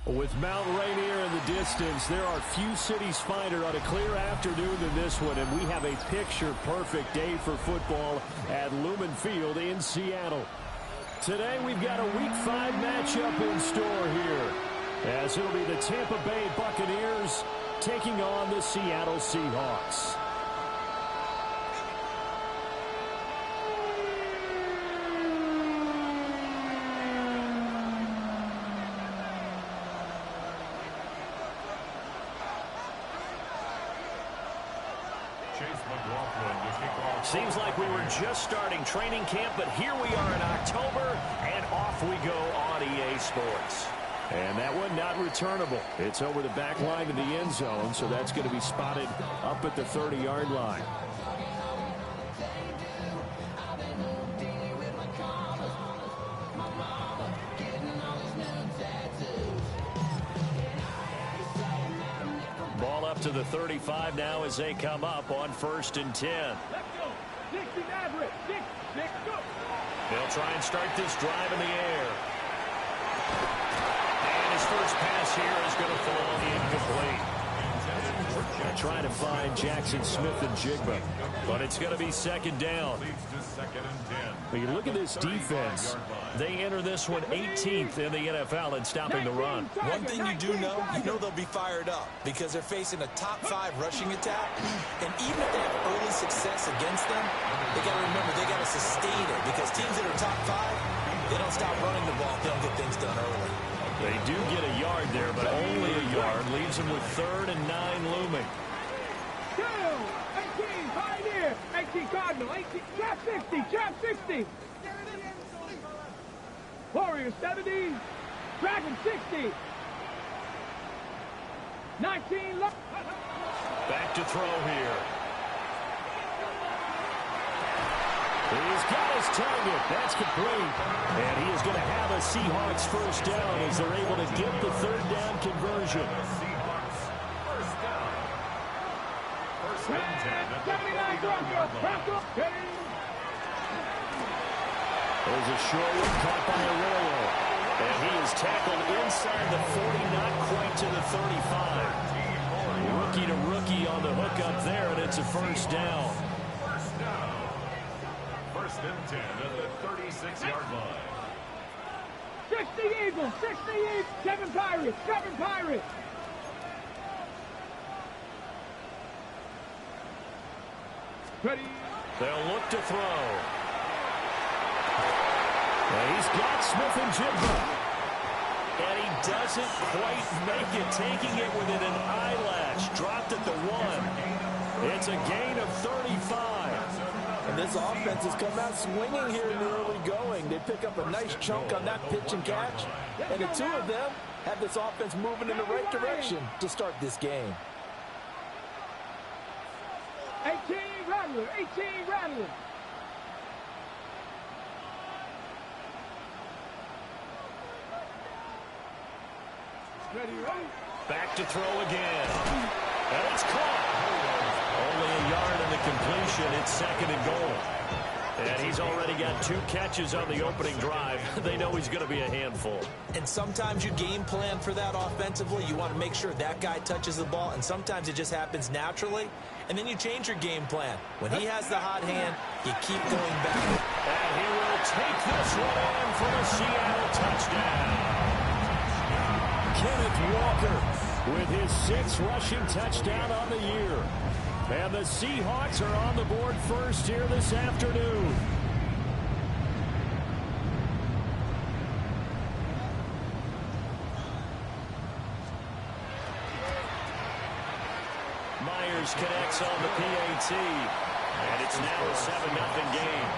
With Mount Rainier in the distance, there are few cities finer on a clear afternoon than this one, and we have a picture-perfect day for football at Lumen Field in Seattle. Today, we've got a Week 5 matchup in store here, as it'll be the Tampa Bay Buccaneers taking on the Seattle Seahawks. Seems like we were just starting training camp, but here we are in October, and off we go on EA Sports. And that one not returnable. It's over the back line of the end zone, so that's going to be spotted up at the 30-yard line. Ball up to the 35 now as they come up on 1st and 10. They'll try and start this drive in the air. And his first pass here is going to fall incomplete. They're trying to find Jackson Smith and Jigba, but it's going to be 2nd down. When you look at this defense, they enter this one 18th in the NFL in stopping the run. One thing you do know, they'll be fired up because they're facing a top 5 rushing attack. And even if they have early success against them, they got to remember they got to sustain it because teams that are top 5, they don't stop running the ball if they don't get things done early. They do get a yard there, but only a yard. Leaves them with 3rd and 9 looming. 2, 18, Pioneer, 18 Cardinal, 18, trap 60, trap 60. Warrior 70, Dragon 60. 19, back to throw here. He's got his target. That's complete. And he is going to have a Seahawks first down as they're able to get the 3rd down conversion. First and 10. 79 Bronco. There's a short one caught by Arroyo. And he is tackled inside the 40, not quite to the 35. Rookie to rookie on the hook up there, and it's a first down. 1st and 10 at the 36-yard line. 60 Eagles, 60 Eagles, 7 Pirates, 7 Pirates. Ready. They'll look to throw. And he's got Smith and Jigba. And he doesn't quite make it, taking it within an eyelash. Dropped at the 1. It's a gain of 35. And this offense has come out swinging here in the early going. They pick up a nice chunk on that pitch and catch. And the 2 of them have this offense moving in the right direction to start this game. 18 Rattler, 18 Rattler. Ready, ready. Back to throw again. And it's caught. Only a yard in the completion. It's 2nd and goal. And he's already got 2 catches on the opening drive. They know he's going to be a handful. And sometimes you game plan for that offensively. You want to make sure that guy touches the ball, and sometimes it just happens naturally. And then you change your game plan. When he has the hot hand, you keep going back. And he will take this one in for a Seattle touchdown. Kenneth Walker with his 6th rushing touchdown on the year. And the Seahawks are on the board first here this afternoon. Myers connects on the PAT. And it's now a 7-0 game.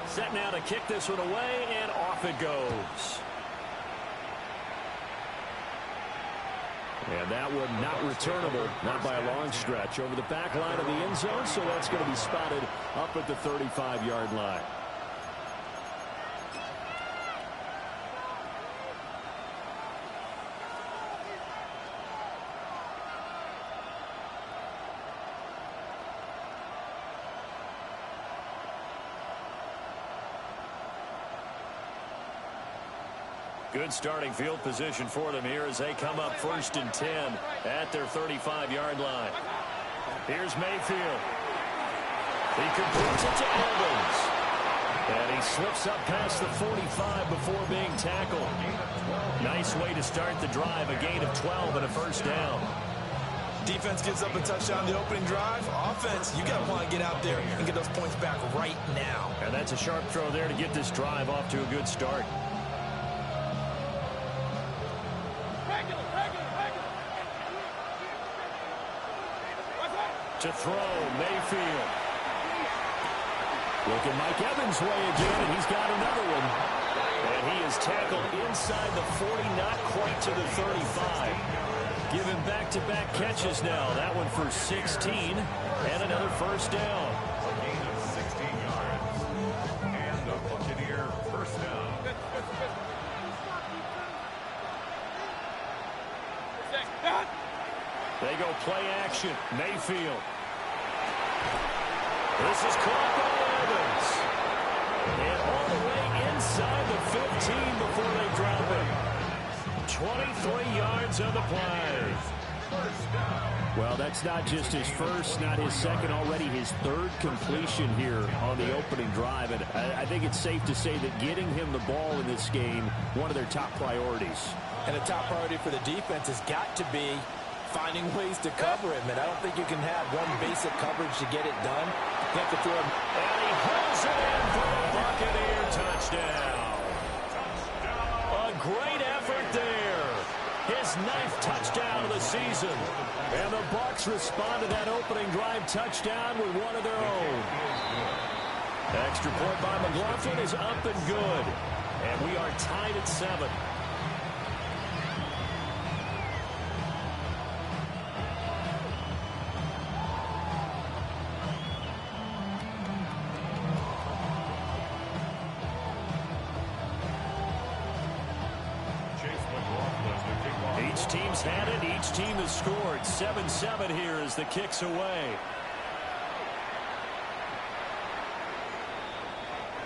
Set now to kick this one away, and off it goes. And that one not returnable, not by a long stretch, over the back line of the end zone, so that's going to be spotted up at the 35-yard line. Good starting field position for them here as they come up 1st and 10 at their 35-yard line. Here's Mayfield. He completes it to Evans. And he slips up past the 45 before being tackled. Nice way to start the drive. A gain of 12 and a 1st down. Defense gives up a touchdown the opening drive. Offense, you got to want to get out there and get those points back right now. And that's a sharp throw there to get this drive off to a good start. To throw, Mayfield. Looking Mike Evans' way again, and he's got another one. And he is tackled inside the 40, not quite to the 35. Given back-to-back catches now. That one for 16, and another 1st down. A gain of 16 yards. And a Buccaneer 1st down. They go play action. Mayfield. This is caught by Evans. And all the way inside the 15 before they drop it. 23 yards on the play. Well, that's not just his first, not his second, already his 3rd completion here on the opening drive. And I think it's safe to say that getting him the ball in this game, one of their top priorities. And a top priority for the defense has got to be finding ways to cover him. And I don't think you can have one basic coverage to get it done. You have to throw him. And he hauls it in for a Buccaneer touchdown. A great effort there. His 9th touchdown of the season. And the Bucs respond to that opening drive touchdown with one of their own. Extra point by McLaughlin is up and good. And we are tied at 7. Each team's had it. Each team has scored. 7-7 here as the kick's away.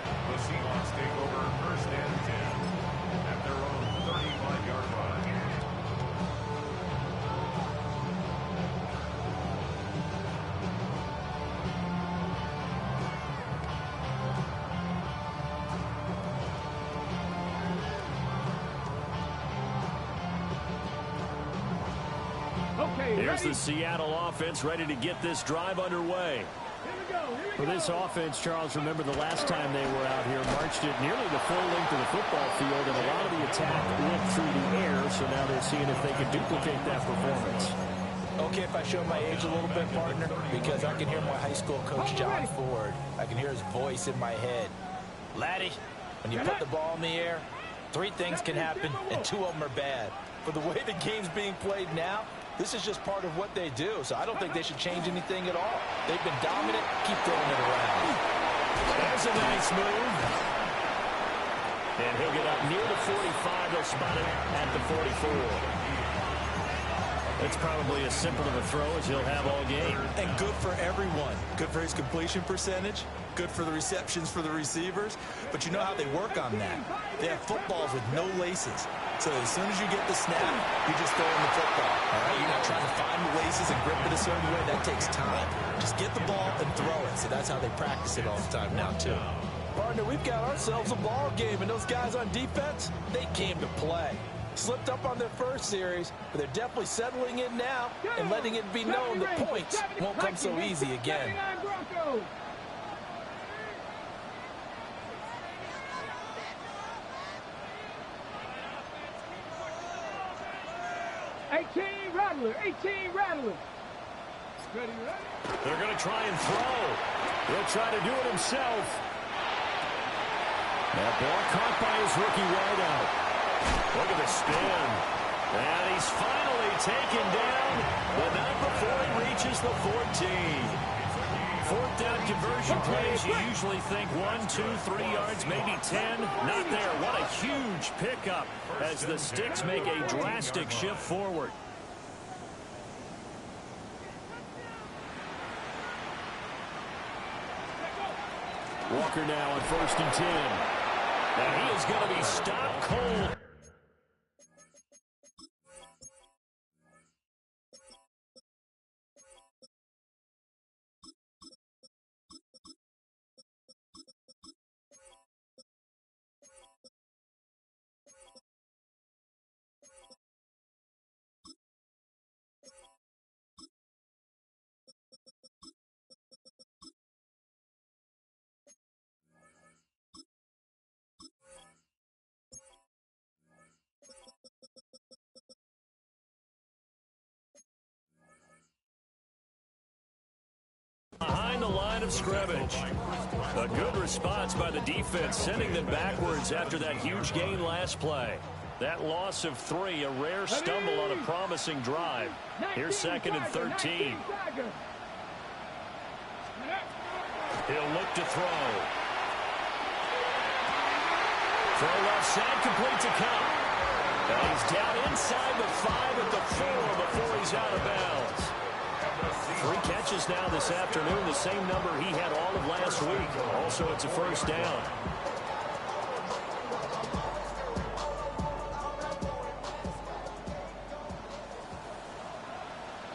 The Seahawks take over 1st and 10 at their own 35-yard line. Here's the Seattle offense ready to get this drive underway. For this offense, Charles, remember the last time they were out here, marched it nearly the full length of the football field, and a lot of the attack went through the air, so now they're seeing if they can duplicate that performance. Okay, if I show my age a little bit, partner, because I can hear my high school coach, John Ford. I can hear his voice in my head. Laddie, when you put the ball in the air, 3 things can happen, and 2 of them are bad. For the way the game's being played now, this is just part of what they do, so I don't think they should change anything at all. They've been dominant. Keep throwing it around. There's a nice move. And he'll get up near the 45. They'll spot it at the 44. It's probably as simple of a throw as he'll have all game. And good for everyone. Good for his completion percentage. Good for the receptions for the receivers. But you know how they work on that. They have footballs with no laces. So as soon as you get the snap, you just throw in the football. All right? You're not trying to find the laces and grip it a certain way. That takes time. Just get the ball and throw it. So that's how they practice it all the time now, too. Partner, we've got ourselves a ball game, and those guys on defense, they came to play. Slipped up on their first series, but they're definitely settling in now and letting it be known that points won't come so easy again. Rattler, 18 Rattler. Ready? They're going to try and throw. He'll try to do it himself. That ball caught by his rookie wideout. Look at the spin. And he's finally taken down, but not before he reaches the 14. 4th down conversion plays, you usually think 1, 2, 3 yards, maybe 10. Not there. What a huge pickup as the Sticks make a drastic shift forward. Walker now on 1st and 10. And he is going to be stopped cold. line of scrimmage. A good response by the defense, sending them backwards after that huge gain last play. That loss of 3, a rare stumble on a promising drive. Here's 2nd and 13. He'll look to throw. Throw left side, complete to Cup. He's down inside the 5 at the 4 before he's out of bounds. 3 catches now this afternoon, the same number he had all of last week. Also, it's a first down.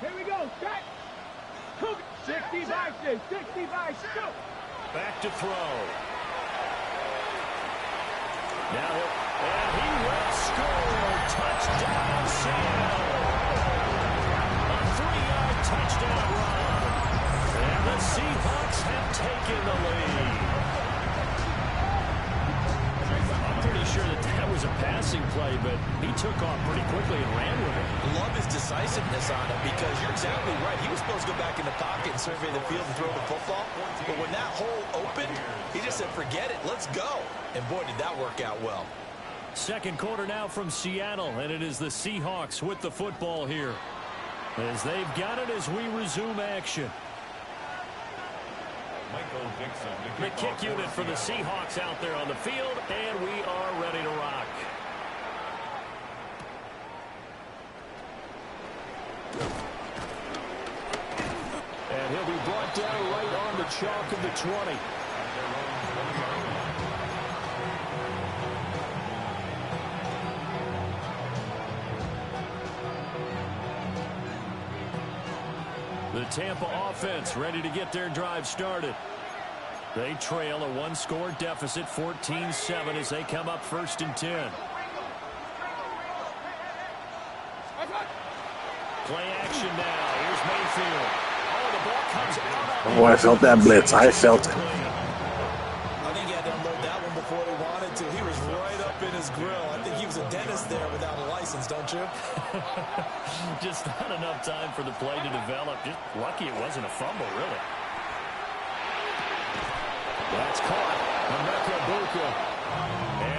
Here we go, set. 60 by 6, 60 by 2. Back to throw. Now and he will score. Touchdown, Seattle. A 3-yard touchdown run. And the Seahawks have taken the lead. I'm pretty sure that was a passing play, but he took off pretty quickly and ran with it. Love his decisiveness on it because you're exactly right. He was supposed to go back in the pocket and survey the field and throw the football. But when that hole opened, he just said, forget it, let's go. And boy, did that work out well. Second quarter now from Seattle, and it is the Seahawks with the football here. As they've got it as we resume action. The kick unit for the Seahawks out there on the field, and we are ready to rock. And he'll be brought down right on the chalk of the 20. The Tampa offense ready to get their drive started. They trail a 1-score deficit, 14-7, as they come up 1st and 10. Play action now. Here's Mayfield. Oh, the ball comes out. Oh, I felt that blitz. I felt it. I think he had to unload that one before he wanted to. He was right up in his grill. I think he was a dentist there without a license, don't you? Just not enough time for the play to develop. Just lucky it wasn't a fumble, really. That's caught. And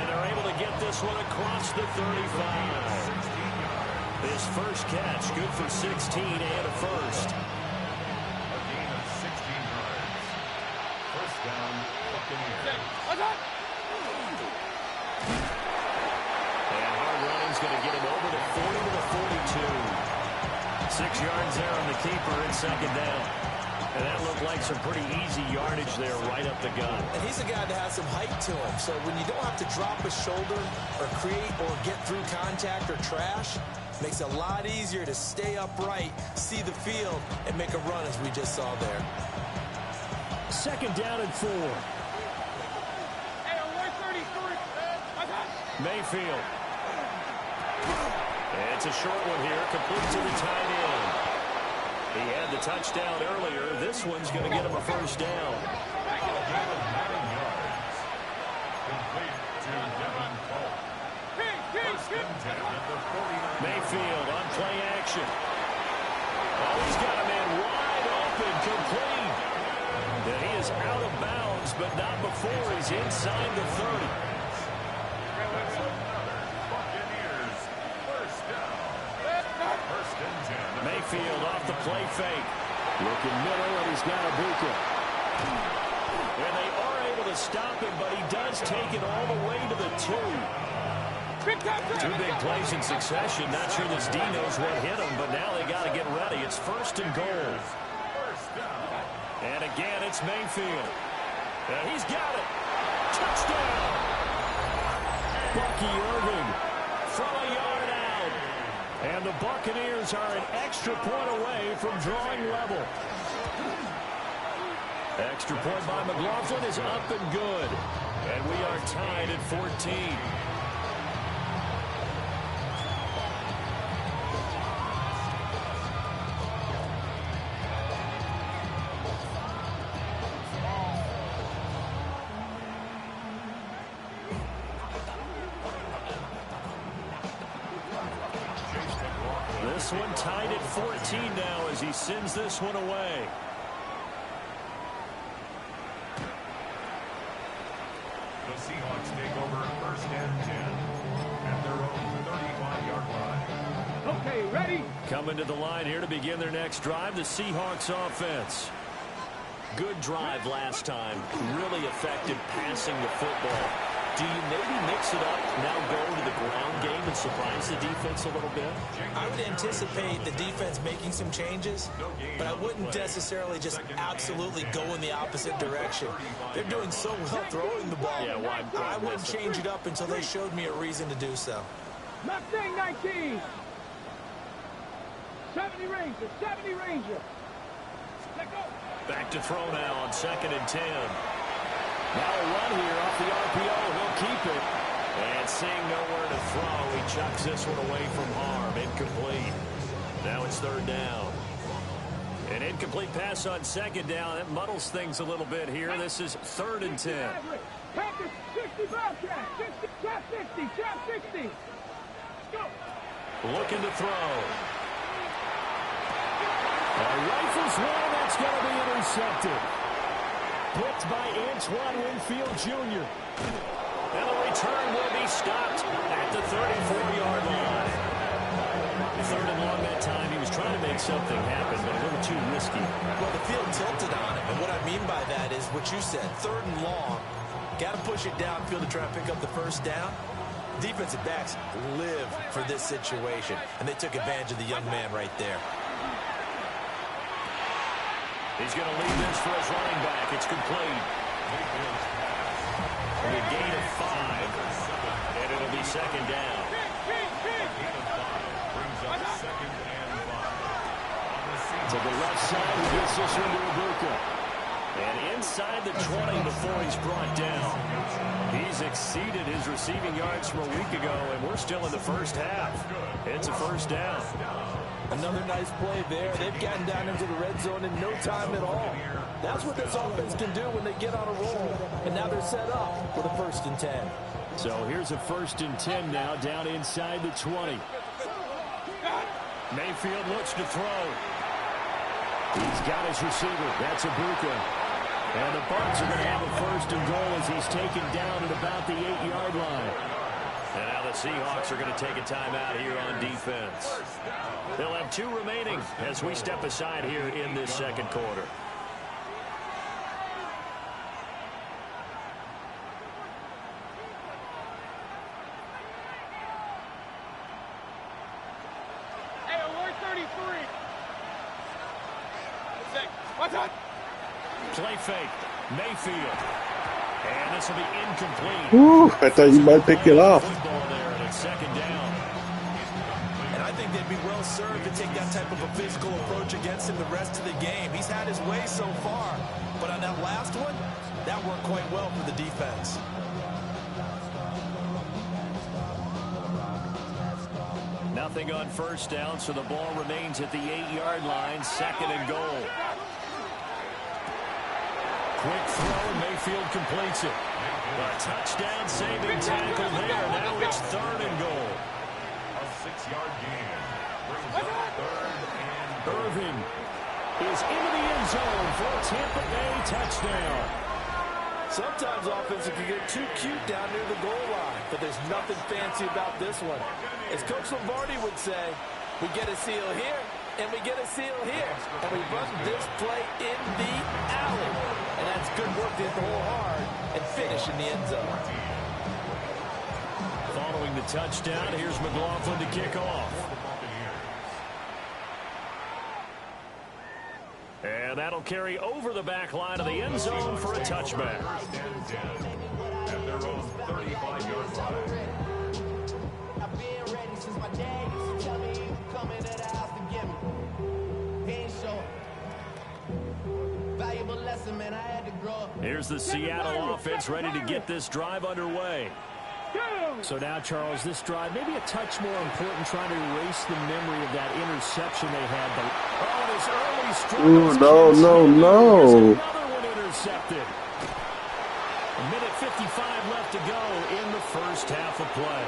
they're able to get this one across the 35. His first catch, good for 16 and a first. A gain of 16 yards. First down, Buccaneers. And hard running's going to get him over the 40 to the 42. 6 yards there on the keeper and 2nd down. And that looked like some pretty easy yardage there right up the gut. And he's a guy that has some height to him. So when you don't have to drop a shoulder or create or get through contact or trash, makes it a lot easier to stay upright, see the field, and make a run as we just saw there. 2nd down and 4. Mayfield. It's a short one here, complete to the tight end. He had the touchdown earlier. This one's going to get him a first down. Mayfield on play action. Oh, he's got a man wide open, complete. And he is out of bounds, but not before he's inside the 30. Mayfield off the play fake. Looking middle, and he's got Ibuka. And they are able to stop him, but he does take it all the way to the 2. 2 big plays in succession. Not sure this D knows what hit him, but now they got to get ready. It's 1st and goal. And again, it's Mayfield. And he's got it. Touchdown. Bucky Irving from a yard out. And the Buccaneers are an extra point away from drawing level. Extra point by McLaughlin is up and good. And we are tied at 14. This one tied at 14 now as he sends this one away. the Seahawks take over first and 10 at their own 35-yard line. Okay, ready? Coming to the line here to begin their next drive, the Seahawks offense. Good drive last time. Really effective passing the football. Do you maybe mix it up, now go to the ground game and surprise the defense a little bit? I would anticipate the defense making some changes, but I wouldn't necessarily just absolutely go in the opposite direction. They're doing so well throwing the ball. Yeah, why I wouldn't change it up until they showed me a reason to do so. Mustang 19. 70 Ranger, 70 Ranger. Let go. Back to throw now on 2nd and 10. Now a run here off the RPO. He'll keep it. And seeing nowhere to throw, he chucks this one away from harm. Incomplete. Now it's 3rd down. An incomplete pass on 2nd down. That muddles things a little bit here. This is 3rd and 10. Packers 60 Bobcat. 60, trap 60, trap 60. Go. Looking to throw. Rifles one. That's going to be intercepted. Picked by Antoine Winfield Jr. And the return will be stopped at the 34-yard line. 3rd and long that time. He was trying to make something happen, but a little too risky. Well, the field tilted on him, and what I mean by that is what you said, 3rd and long. Got to push it downfield to try to pick up the first down. Defensive backs live for this situation, and they took advantage of the young man right there. He's going to lead this for his running back. It's complete. A gain of 5, and it'll be 2nd down. To the left side, he gets this one to Ibuka. And inside the 20 before he's brought down. He's exceeded his receiving yards from a week ago, and we're still in the first half. It's a 1st down. Another nice play there. They've gotten down into the red zone in no time at all. That's what this offense can do when they get on a roll. And now they're set up for the 1st and 10. So here's a 1st and 10 now, down inside the 20. Mayfield looks to throw. He's got his receiver. That's Ibuka. And the Bucs are going to have a 1st and goal as he's taken down at about the 8-yard line. And now the Seahawks are going to take a timeout here on defense. They'll have 2 remaining as we step aside here in this 2nd quarter. Hey, alert 33. What's that? Play fake. Mayfield. And this will be incomplete. Ooh, I thought you might pick it off. Football there, and it's 2nd down. And I think they'd be well served to take that type of a physical approach against him the rest of the game. He's had his way so far, but on that last one, that worked quite well for the defense. Nothing on 1st down, so the ball remains at the 8-yard line. 2nd and goal. Quick throw, and Mayfield completes it. A touchdown saving tackle there. Now it's 3rd and goal. A 6-yard gain brings up 3rd and goal. Irving is into the end zone for a Tampa Bay touchdown. Sometimes offense can get too cute down near the goal line, but there's nothing fancy about this one. As Coach Lombardi would say, we get a seal here, and we get a seal here, and we run this play in the alley. And that's good work to hit the hole hard and finish in the end zone. Following the touchdown, here's McLaughlin to kick off. And that'll carry over the back line of the end zone for a touchback. First and 10 at their own 35-yard line. I've been ready since my dad used to tell me he was coming to the house to get me. He ain't showing. Valuable lesson, man. I had to grow up. Here's the Seattle offense ready to get this drive underway. So now, Charles, this drive maybe a touch more important, trying to erase the memory of that interception they had. But this early struggles. No. Another one intercepted. A minute 55 left to go in the first half of play.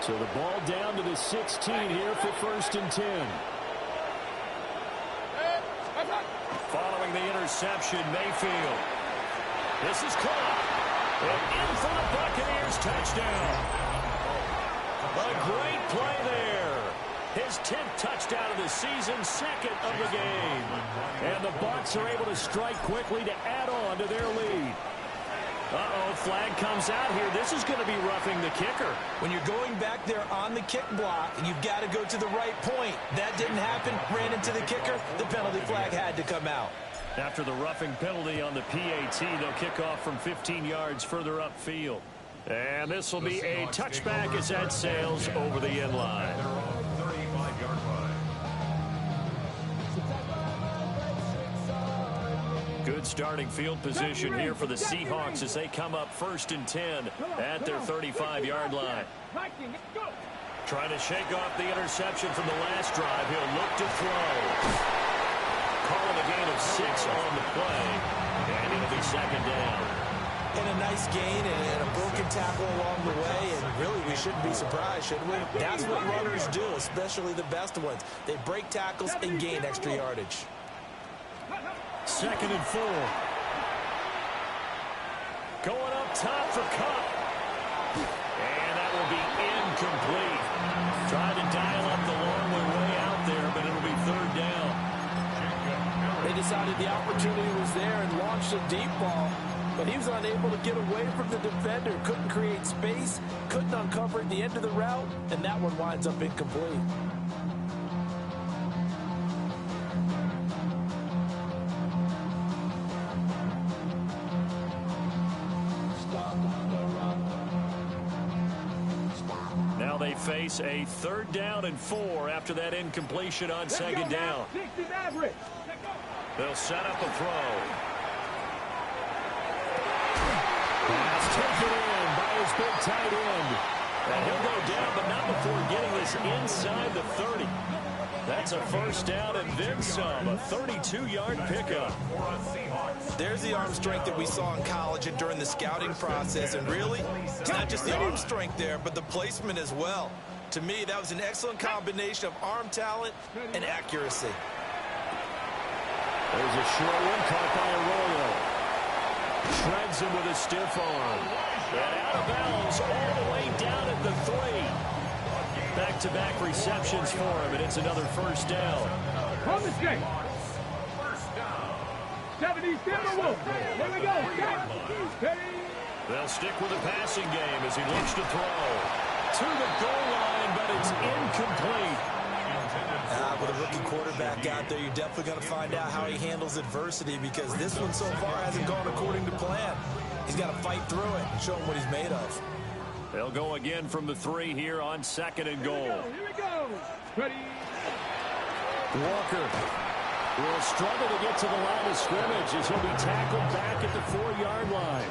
So the ball down to the 16 here for 1st and 10. Following the interception. reception, Mayfield. This is caught. And in for the Buccaneers touchdown. A great play there. His 10th touchdown of the season, second of the game. And the Bucs are able to strike quickly to add on to their lead. Uh-oh, flag comes out here. This is going to be roughing the kicker. When you're going back there on the kick block, you've got to go to the right point. That didn't happen. Ran into the kicker. The penalty flag had to come out. After the roughing penalty on the PAT, they'll kick off from 15 yards further upfield. And this will be a touchback as that sails over the end line. Good starting field position here for the Seahawks as they come up 1st and 10 at their 35-yard line. Trying to shake off the interception from the last drive. He'll look to throw. Calling a gain of 6 on the play, and it'll be 2nd down. And a nice gain and a broken tackle along the way, and really we shouldn't be surprised, should we? That's what runners do, especially the best ones. They break tackles and gain extra yardage. 2nd and 4. Going up top for Cup. And that will be incomplete. Trying to dial up the long way out there, but it'll be 3rd down. They decided the opportunity was there and launched a deep ball, but he was unable to get away from the defender, couldn't create space, couldn't uncover at the end of the route, and that one winds up incomplete. Now they face a 3rd down and 4 after that incompletion on 2nd down. They'll set up a throw. Pass taken in by his big tight end. And he'll go down, but not before getting this inside the 30. That's a 1st down and then some. A 32-yard pickup. There's the arm strength that we saw in college and during the scouting process. And really, it's not just the arm strength there, but the placement as well. To me, that was an excellent combination of arm talent and accuracy. There's a short one caught by Arroyo. Shreds him with a stiff arm. And out of bounds all the way down at the 3. Back-to-back receptions for him, and it's another 1st down. On the straight. 70 Timberwolves. Here we go. They'll stick with the passing game as he looks to throw. To the goal line, but it's incomplete. With a rookie quarterback out there, you're definitely going to find out how he handles adversity, because this one so far hasn't gone according to plan. He's got to fight through it and show him what he's made of. They'll go again from the 3 here on 2nd and goal. Here we go. Ready. Walker will struggle to get to the line of scrimmage as he'll be tackled back at the 4-yard line.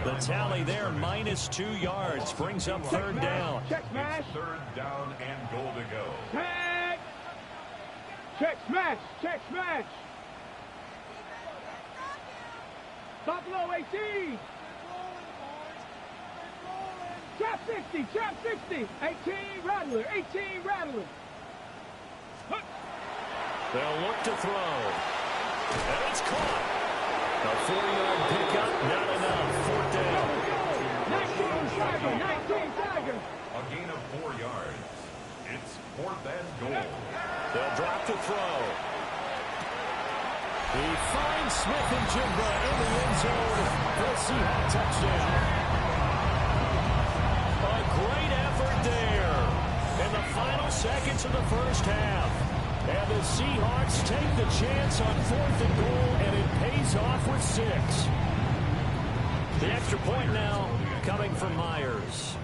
The tally there, -2 yards, brings up 3rd down. Check smash. 3rd down and goal to go. Check. Check smash. Check smash. Buffalo 18. Trap 60. Trap 60. 18 Rattler. 18 Rattler. They'll look to throw. And it's caught. A 4-yard pickup, not enough. 4th down. 19 Tiger. 19 Tiger. A gain of 4 yards. It's 4th and goal. They'll drop to throw. He finds Smith and Jigba in the end zone for a Seahawk touchdown. A great effort there in the final seconds of the 1st half. And the Seahawks take the chance on 4th and goal, and it pays off with 6. The extra point now coming from Myers.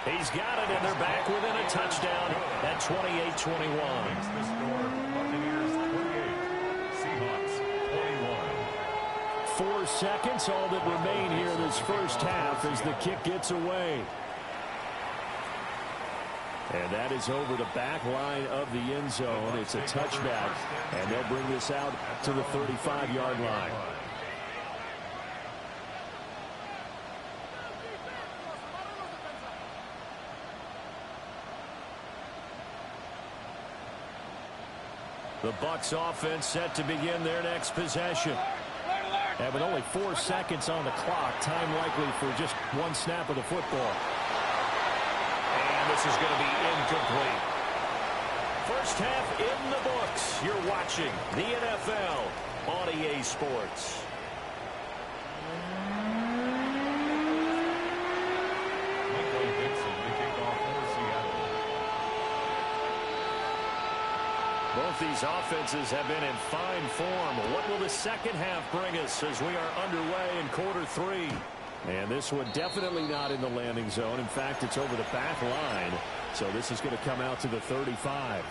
He's got it, and they're back within a touchdown at 28-21. The score, Buccaneers 28, Seahawks 21. 4 seconds, all that remain here in this 1st half as the kick gets away. And that is over the back line of the end zone. It's a touchback, and they'll bring this out to the 35-yard line. The Bucs offense set to begin their next possession. And with only 4 seconds on the clock, time likely for just one snap of the football. And this is going to be incomplete. First half in the books. You're watching the NFL on EA Sports. Both these offenses have been in fine form. What will the second half bring us as we are underway in quarter 3? And this one definitely not in the landing zone. In fact, it's over the back line. So this is going to come out to the 35.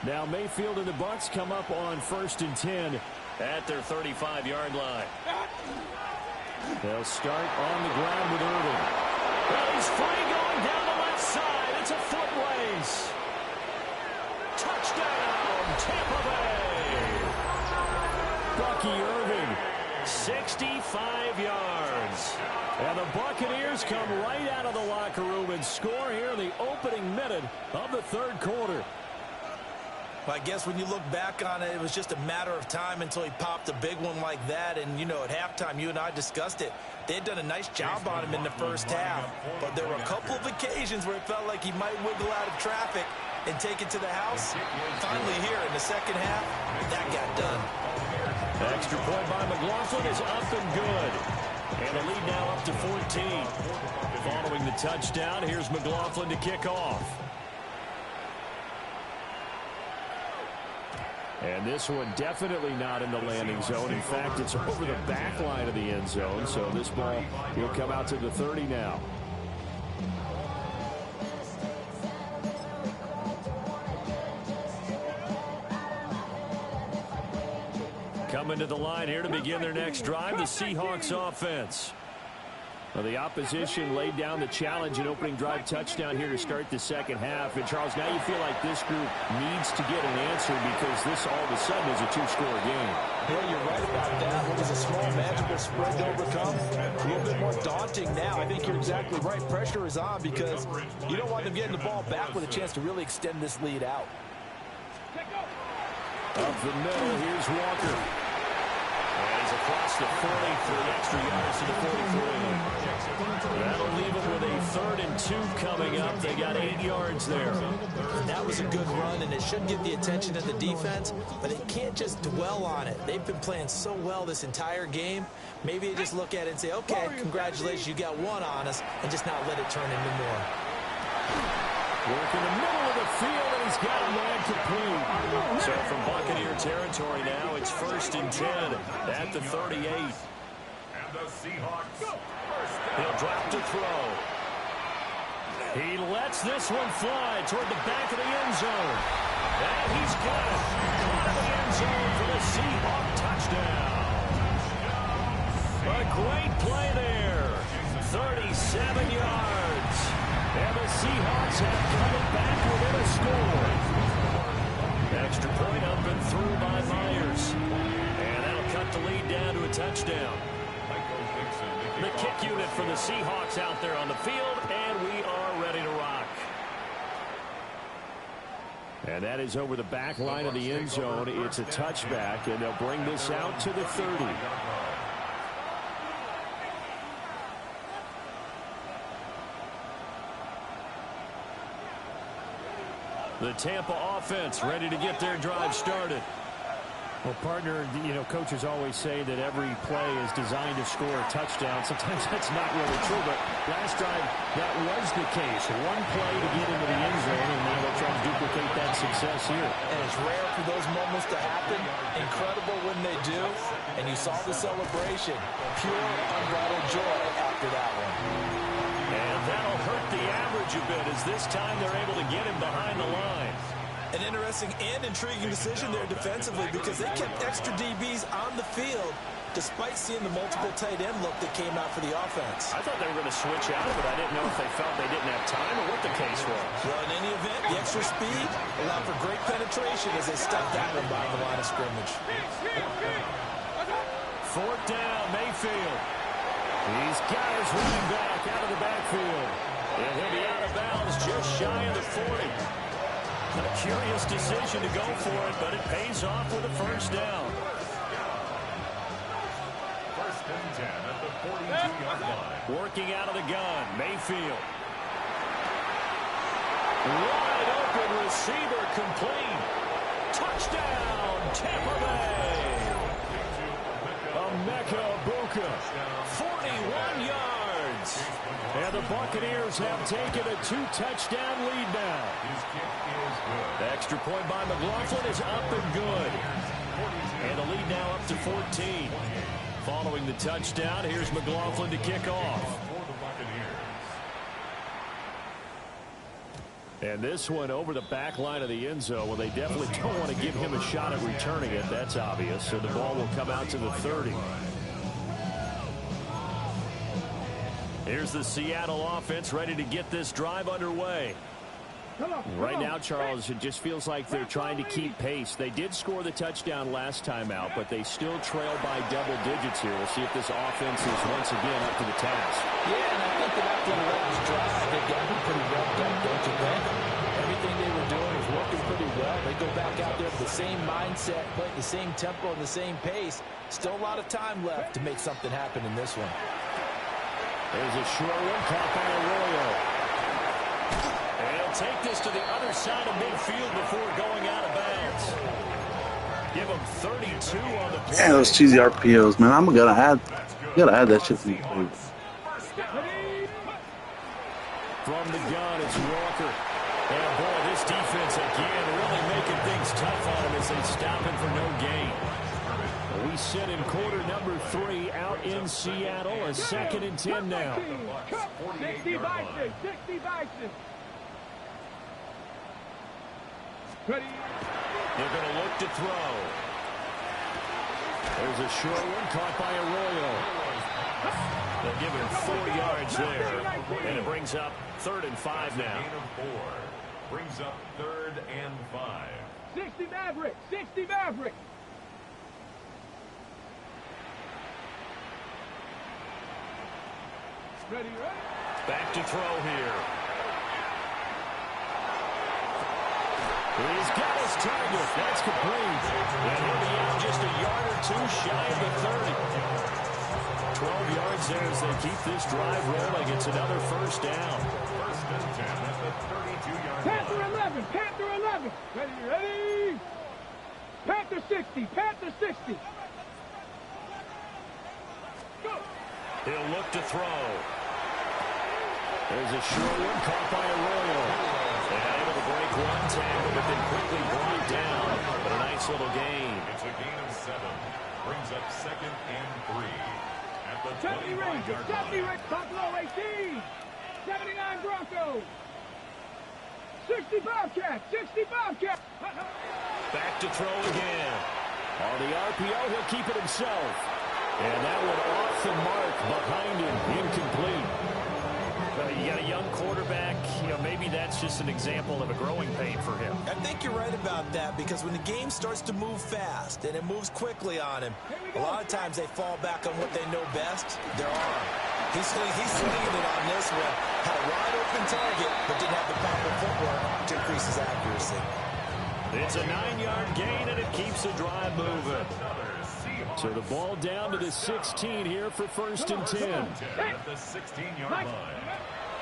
Now Mayfield and the Bucs come up on 1st and 10 at their 35-yard line. They'll start on the ground with Irving. Well, he's free going down the left side. It's a foot race. Touchdown, Tampa Bay. Bucky Irving, 65 yards. And the Buccaneers come right out of the locker room and score here in the opening minute of the 3rd quarter. Well, I guess when you look back on it, it was just a matter of time until he popped a big one like that. And, you know, at halftime, you and I discussed it. They had done a nice job on him in the first half. But there were a couple of occasions where it felt like he might wiggle out of traffic and take it to the house. Finally here in the second half, that got done. Extra point by McLaughlin is up and good. And the lead now up to 14. Following the touchdown, here's McLaughlin to kick off. And this one definitely not in the landing zone. In fact, it's over the back line of the end zone. So this ball will come out to the 30 now. Coming to the line here to begin their next drive, the Seahawks offense. Well, the opposition laid down the challenge and opening drive touchdown here to start the second half. And, Charles, now you feel like this group needs to get an answer because this all of a sudden is a 2-score game. Well, you're right about that. What was a small, manageable spread to overcome? A little bit more daunting now. I think you're exactly right. Pressure is on because you don't want them getting the ball back with a chance to really extend this lead out. Up the middle, here's Walker. And he's across the 40 for the extra yards to the 43. That'll leave them with a 3rd and 2 coming up. They got 8 yards there. And that was a good run, and it should get the attention of the defense, but they can't just dwell on it. They've been playing so well this entire game. Maybe they just look at it and say, okay, congratulations, you got one on us, and just not let it turn into more. Work in the middle of the field, and he's got a man complete. So from Buccaneer territory now, it's 1st and 10 at the 38. And the Seahawks. He'll drop to throw. He lets this one fly toward the back of the end zone. And he's got it. Into the end zone for the Seahawk touchdown. A great play there. 37 yards. And the Seahawks have cut it back within a score. Extra point up and through by Myers. And that'll cut the lead down to a touchdown. The kick unit for the Seahawks out there on the field, and we are ready to rock. And that is over the back line of the end zone. It's a touchback, and they'll bring this out to the 30. The Tampa offense ready to get their drive started. Well, partner, you know, coaches always say that every play is designed to score a touchdown. Sometimes that's not really true, but last drive, that was the case. One play to get into the end zone, and now they'll try to duplicate that success here. And it's rare for those moments to happen. Incredible when they do. And you saw the celebration. Pure, unbridled joy after that one. And that'll hurt the average a bit as this time they're able to get him behind the line. An interesting and intriguing decision there defensively because they kept extra DBs on the field despite seeing the multiple tight end look that came out for the offense. I thought they were going to switch out, but I didn't know if they felt they didn't have time or what the case was. Well, in any event, the extra speed allowed for great penetration as they stuffed that one by the line of scrimmage. 4th down, Mayfield. He's got his running back out of the backfield. And he'll be out of bounds just shy of the 40. A curious decision to go for it, but it pays off with a first down. First and 10 at the 42-yard line. Working out of the gun, Mayfield. Wide open receiver complete. Touchdown, Tampa Bay. Emeka Egbuka, 41 yards. And the Buccaneers have taken a 2-touchdown lead now. His kick is good. The extra point by McLaughlin is up and good. And the lead now up to 14. Following the touchdown, here's McLaughlin to kick off. For the Buccaneers. And this one over the back line of the end zone. Well, they definitely don't want to give him a shot at returning it. That's obvious. So the ball will come out to the 30. Here's the Seattle offense ready to get this drive underway. Right now, Charles, it just feels like they're trying to keep pace. They did score the touchdown last time out, but they still trail by double digits here. We'll see if this offense is once again up to the task. Yeah, and I think that after the last drive, they got me pretty revved up, don't you think? Everything they were doing was working pretty well. They go back out there with the same mindset, playing the same tempo and the same pace. Still a lot of time left to make something happen in this one. There's a short one caught by Arroyo. And he'll take this to the other side of midfield before going out of bounds. Give him 32 on the play. Yeah, those cheesy RPOs, man. I'm gonna add that shit to my favorites. From the gun, it's Walker. And boy, this defense again really making things tough on him as they stop him for no gain. We sit in quarter number 3 out in Seattle. A 2nd and 10 now. 60 Bison, 60 Bison. Ready? They're going to look to throw. There's a short one caught by Arroyo. They'll give him 4 yards there. And it brings up 3rd and 5 now. Gain of 4. Brings up 3rd and 5. 60 Maverick, 60 Maverick. Ready, ready? Back to throw here. He's got his target. That's complete. And he'll be out just a yard or 2 shy of the 30. 12 yards there as they keep this drive rolling. It's another first down. First and 10 at the 32-yard line. Panther 11, Panther 11. Ready, ready? Panther 60, Panther 60. Go. He'll look to throw. There's a short one caught by Arroyo. And able to break one tackle, but then quickly brought down. But a nice little gain. It's a gain of 7. Brings up 2nd and 3. At the 70 Rangers, 25-yard 70 line. Rangers, Buffalo 18. 79 Broncos. 60 Bobcats, 60 Bobcats. Back to throw again. On the RPO, he'll keep it himself. And that one off the mark behind him. Incomplete. You got a young quarterback. Maybe that's just an example of a growing pain for him. I think you're right about that because when the game starts to move fast and it moves quickly on him, a lot of times they fall back on what they know best, their arm. He's slinging it on this one. Had a wide open target, but didn't have the proper footwork to increase his accuracy. It's a 9-yard gain, and it keeps the drive moving. So the ball down to the 16 here for 1st and 10. At the 16-yard line.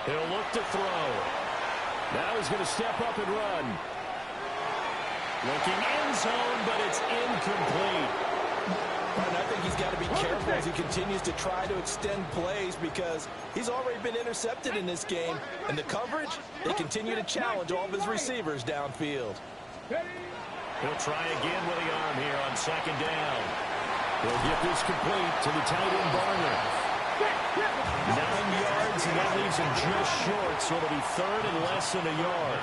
He'll look to throw. Now he's going to step up and run. Looking end zone, but it's incomplete. And I think he's got to be careful as he continues to try to extend plays because he's already been intercepted in this game. And the coverage, they continue to challenge all of his receivers downfield. He'll try again with the arm here on 2nd down. He'll get this complete to the tight end Barner. 9 yards, and that leaves him just short, so it'll be 3rd and less than a yard.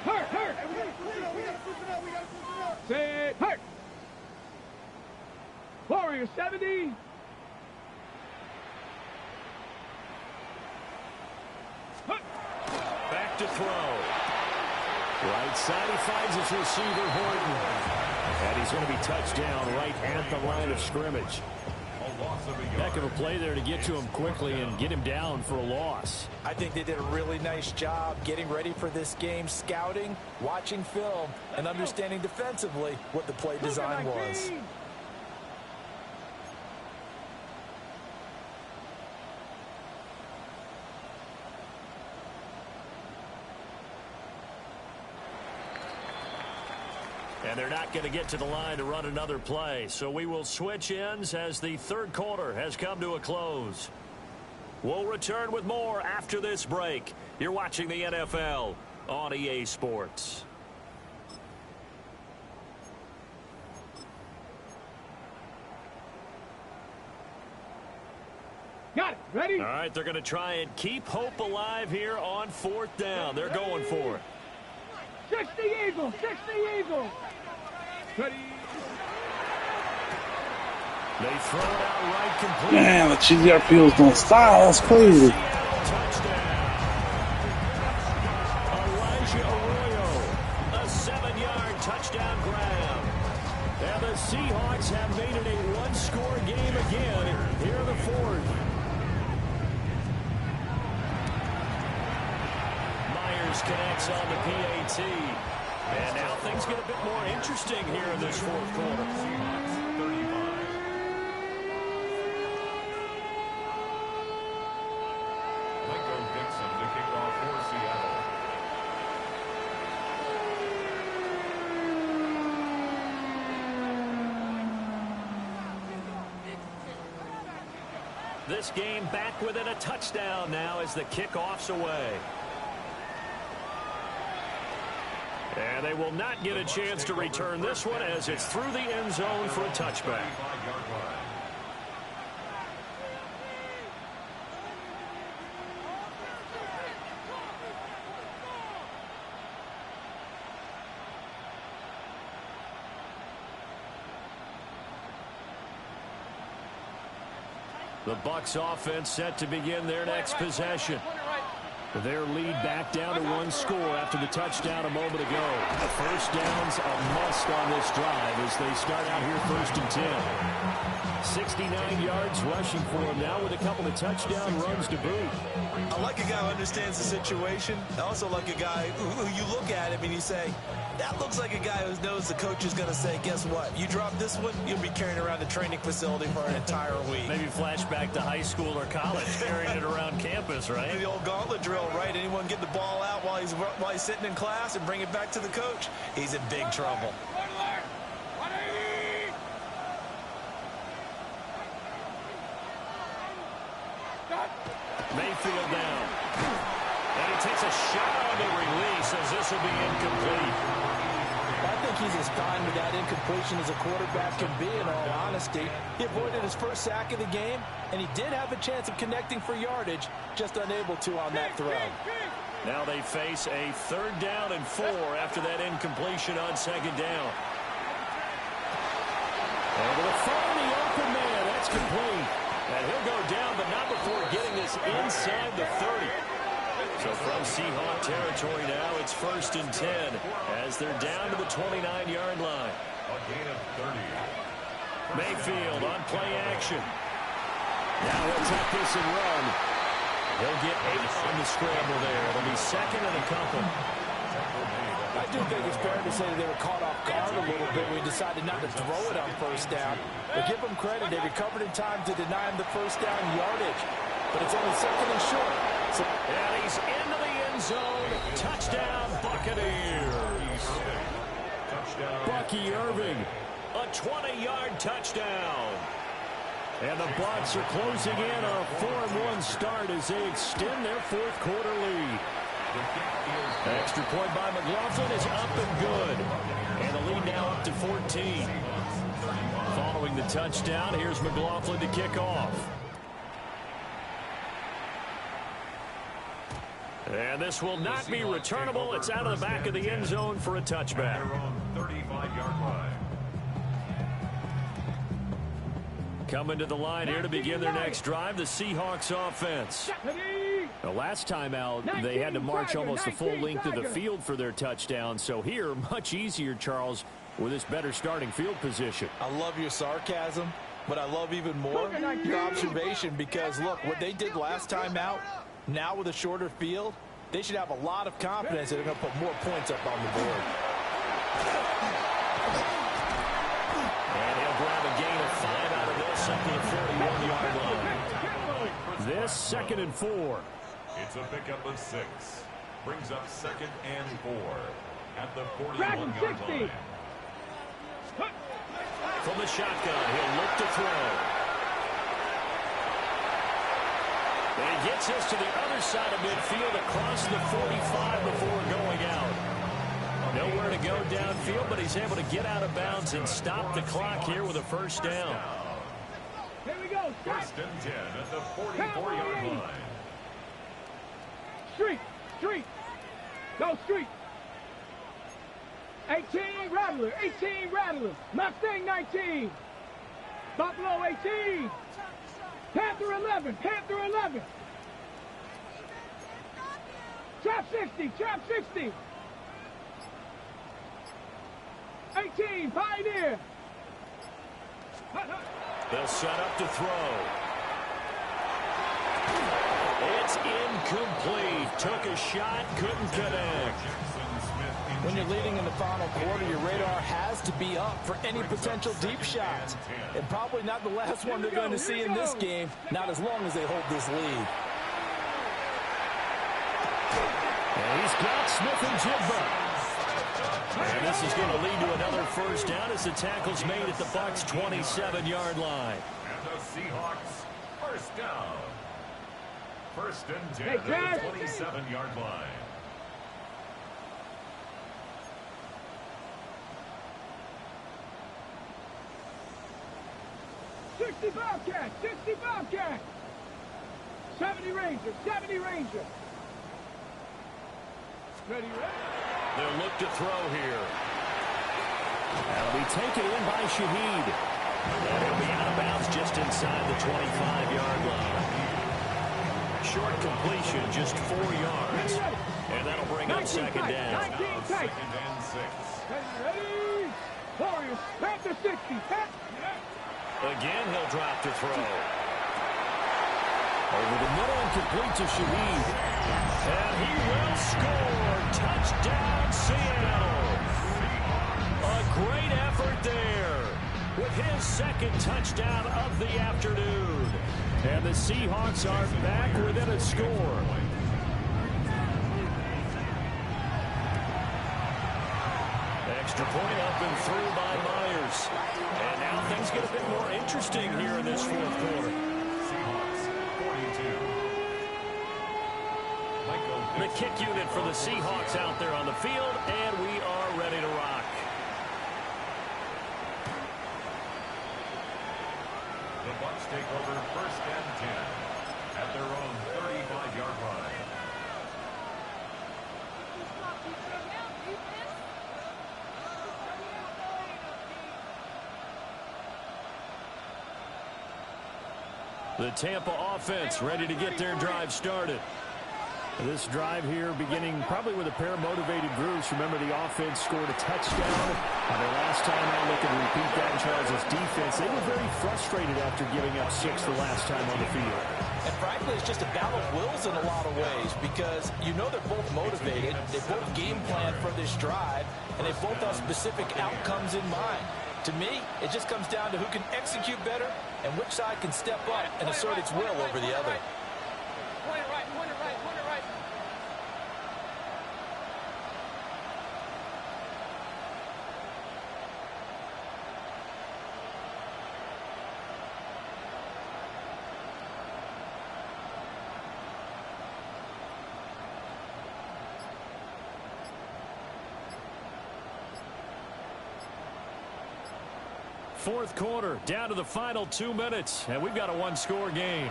Hurt. Set, hurt. Warrior 70. Back to throw. Right side, he finds his receiver, Horton. And he's going to be touched down right at the line of scrimmage. Heck of a play there to get to him quickly and get him down for a loss. I think they did a really nice job getting ready for this game, scouting, watching film, and understanding defensively what the play design was. And they're not going to get to the line to run another play. So we will switch ends as the third quarter has come to a close. We'll return with more after this break. You're watching the NFL on EA Sports. Got it. Ready? All right, they're going to try and keep hope alive here on fourth down. They're going for it. 60 Eagles. 60 Eagles. Ready. They throw it out right complete. Man, the cheesy RPOs don't stop. That's crazy. Elijah Arroyo, a 7-yard touchdown grab. And the Seahawks have made it a one-score game again here in the fourth. Myers connects on the PAT. And now things get a bit more interesting here in this fourth quarter. Seahawks 35. Michael Dixon to kick off for Seattle. This game back within a touchdown now as the kickoff's away. And they will not get a chance to return this one as it's through the end zone for a touchback. The Bucs offense set to begin their next possession. Their lead back down to one score after the touchdown a moment ago. The first down's a must on this drive as they start out here first and 10. 69 yards rushing for him now with a couple of touchdown runs to boot. I like a guy who understands the situation. I also like a guy who you look at him and you say, that looks like a guy who knows the coach is going to say, guess what? You drop this one, you'll be carrying around the training facility for an entire week. Maybe flashback to high school or college, carrying it around campus, right? The old gauntlet drill, right? Anyone get the ball out while he's sitting in class and bring it back to the coach? He's in big trouble. Mayfield down. And he takes a shot on the release as this will be incomplete. I think he's as fine with that incompletion as a quarterback can be, in all honesty. He avoided his first sack of the game, and he did have a chance of connecting for yardage, just unable to on that throw. Now they face a 3rd down and 4 after that incompletion on 2nd down. Over the phone, the open man. That's complete. And he'll go down, but not before getting this inside the 30. So from Seahawk territory now, it's 1st and 10 as they're down to the 29-yard line. A gain of 30. Mayfield on play action. Now he'll take this and run. He'll get 8 on the scramble there. It'll be 2nd and a couple. I do think it's fair to say that they were caught off guard a little bit when we decided not to throw it on 1st down. But give them credit, they recovered in time to deny him the 1st down yardage. But it's only 2nd and short. So and he's into the end zone. Touchdown, Buccaneers. Bucky Irving, a 20-yard touchdown. And the Bucs are closing in on a 4-1 start as they extend their 4th quarter lead. Extra point by McLaughlin is up and good. And the lead now up to 14. Following the touchdown, here's McLaughlin to kick off. And this will not be returnable. It's out of the back of the end zone for a touchback. 35-yard line. Coming to the line here to begin their next drive, the Seahawks offense. Ready? The last time out, they had to march almost the full length of the field for their touchdown. So here, much easier, Charles, with this better starting field position. I love your sarcasm, but I love even more your observation because, look, what they did last time out, now with a shorter field, they should have a lot of confidence that they're going to put more points up on the board. And he'll grab a gain of 5 out of this at the 41-yard line. This 2nd and 4. It's a pickup of 6. Brings up 2nd and 4 at the 41-yard line. From the shotgun, he'll look to throw. And he gets this to the other side of midfield across the 45 before going out. Nowhere to go downfield, but he's able to get out of bounds and stop the clock here with a first down. Here we go. First and 10 at the 44-yard line. Street. Go street. 18, Rattler. 18, Rattler. Mustang 19. Buffalo 18. Panther 11. Panther 11. Trap 60. Trap 60. 18, Pioneer. They'll set up to throw. It's incomplete. Took a shot, couldn't connect. When you're leading in the final quarter, your radar has to be up for any potential deep shots. And probably not the last one they're going to see in this game, not as long as they hold this lead. And he's got Smith and Jigba. And this is going to lead to another first down as the tackle's made at the Bucs' 27-yard line. And the Seahawks first down. First and 10 at the 27-yard line. Bobcat, 60 Bobcat. 70 Ranger, 70 Ranger. Ready, They'll look to throw here. That'll be taken in by Shaheed. And he'll be out of bounds just inside the 25-yard line. Short completion, just 4 yards. And that'll bring up second down. 19 tight. Second and 6. Ready? Warriors, Panther 60. Again, he'll drop to throw. Over the middle and complete to Shaheed. And he will score. Touchdown, Seattle. A great effort there with his second touchdown of the afternoon. And the Seahawks are back within a score. Extra point up and through by Myers. And now things get a bit more interesting here in this fourth quarter. Seahawks 42. The kick unit for the Seahawks out there on the field, and we are ready to rock. The Bucs take over first and 10 at their own 35-yard line. The Tampa offense ready to get their drive started. This drive here beginning probably with a pair of motivated groups. Remember, the offense scored a touchdown. And the last time out, look and repeat that in Charles' defense. They were very frustrated after giving up 6 the last time on the field. And frankly, it's just a battle of wills in a lot of ways because you know they're both motivated. They both game plan for this drive, and they both have specific outcomes in mind. To me, it just comes down to who can execute better and which side can step up and assert its will over the other. Point it right, point it right, point it right. Fourth quarter, down to the final 2 minutes, and we've got a one-score game.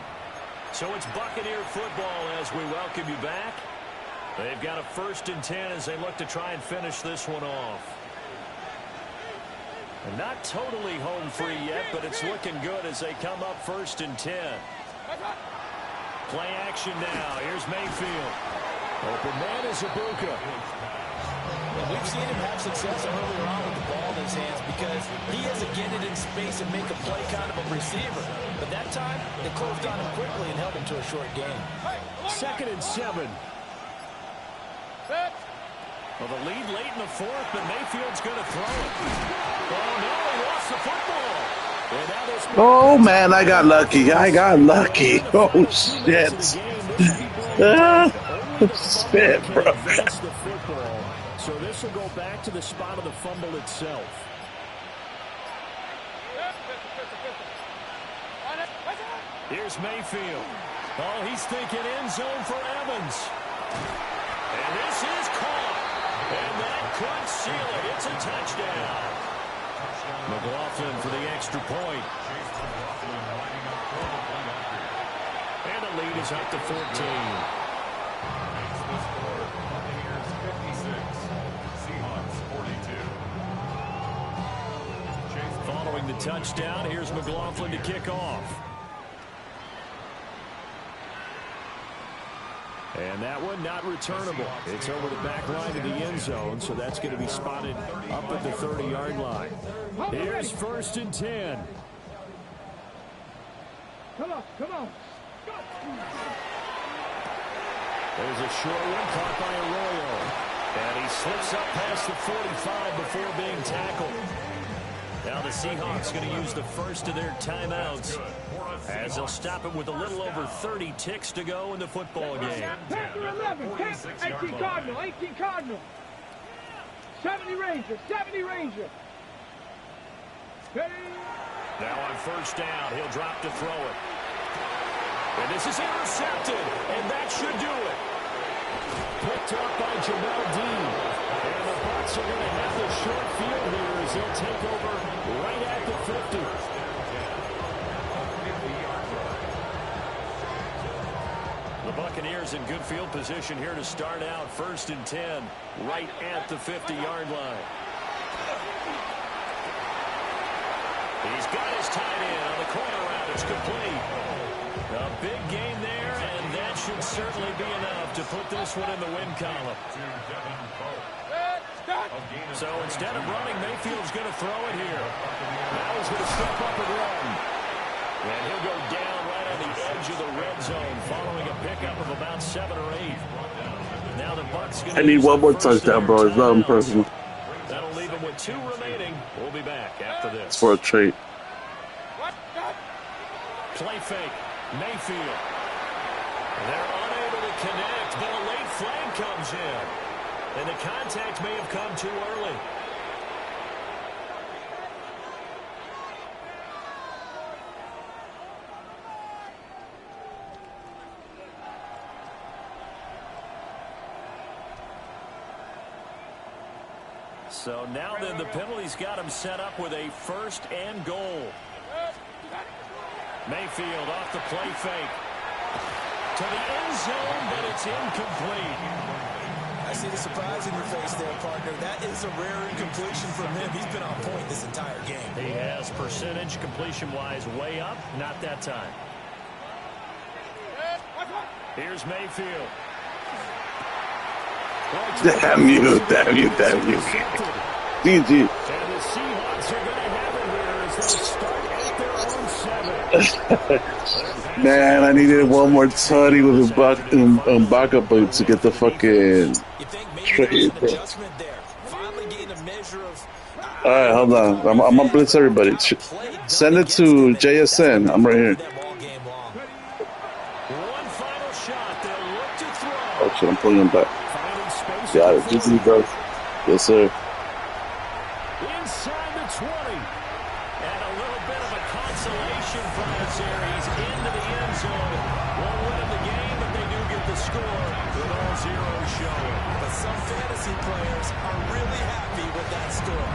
So it's Buccaneer football as we welcome you back. They've got a first and 10 as they look to try and finish this one off. And not totally home free yet, but it's looking good as they come up first and 10. Play action now. Here's Mayfield. Open man is Ibuka. And we've seen him have success earlier on with the ball in his hands because he has to get it in space and make a play kind of a receiver. But that time, they closed on him quickly and held him to a short game. 2nd and 7. Well, the lead late in the 4th, but Mayfield's going to throw it. Oh, no, he lost the football. And now this Oh, man, I got lucky. I got lucky. Oh, shit. Spit, bro. So this will go back to the spot of the fumble itself. Here's Mayfield. Oh, he's thinking end zone for Evans. And this is caught. And that could seal it. It's a touchdown. McLaughlin for the extra point. And the lead is up to 14. Following the touchdown, here's McLaughlin to kick off. And that one not returnable. It's over the back line of the end zone, so that's going to be spotted up at the 30-yard line. Here's 1st and 10. Come on. There's a short one caught by Arroyo. And he slips up past the 45 before being tackled. Now the Seahawks going to use the first of their timeouts as they'll stop it with a little over 30 ticks to go in the football game. 10-11, 18 Cardinal. 70 Ranger. Now on 1st down, he'll drop to throw it. And this is intercepted, and that should do it. Picked up by Jamel Dean. And the Bucs are going to have the short field here as they'll take over right at the 50. The Buccaneers in good field position here to start out. 1st and 10, right at the 50-yard line. He's got his tight end on the corner route. It's complete. A big game there, and that should certainly be enough to put this one in the win column. So instead of running, Mayfield's going to throw it here. Now he's going to step up and run. And he'll go down right on the edge of the red zone following a pickup of about 7 or 8. Now the Bucs going to I need one more touchdown, bro. It's not impersonal. That'll leave him with 2 remaining. We'll be back after this. It's for a trade. Play fake. Mayfield. They're unable to connect, but a late flag comes in. And the contact may have come too early. So now then the penalty's got him set up with a 1st and goal. Mayfield off the play fake. To the end zone, but it's incomplete. I see the surprise in your face there, partner. That is a rare incompletion from him. He's been on point this entire game. He has percentage completion-wise way up. Not that time. Here's Mayfield. Damn you. GG. And the Seahawks are going to have it here as they start at their own 7. Man, I needed one more tutty with Mbaka to get the fucking trade, bro. Alright, hold on. I'm gonna blitz everybody. Send it to JSN. I'm right here. Oh shit, I'm pulling him back. Got it. GG, bro. Yes, sir. Inside the 20. And a little bit of a consolation prize here. He's into the end zone. Won't win him the game, but they do get the score with all zeros showing. But some fantasy players are really happy with that score.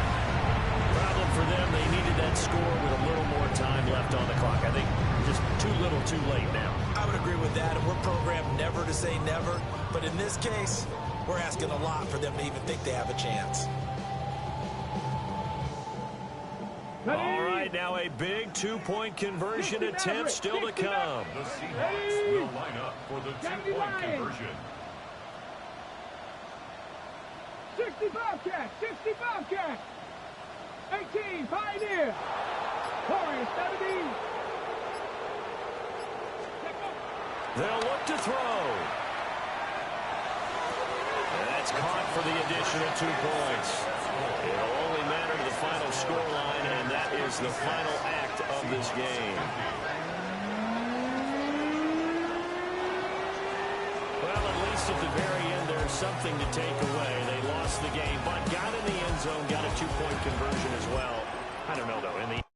Problem for them, they needed that score with a little more time left on the clock. I think just too little too late now. I would agree with that, and we're programmed never to say never. But in this case, we're asking a lot for them to even think they have a chance. All right, right, now a big two-point conversion attempt still to come. The Seahawks will line up for the two-point conversion. 65 catch, 65 catch. 18, Pioneer. Warriors, 17. They'll look to throw. And that's caught for the additional 2 points. It'll only matter to the final scoreline, and that is the final act of this game. Well, at least at the very end, there's something to take away. They lost the game, but got in the end zone, got a 2-point conversion as well. I don't know, though. In the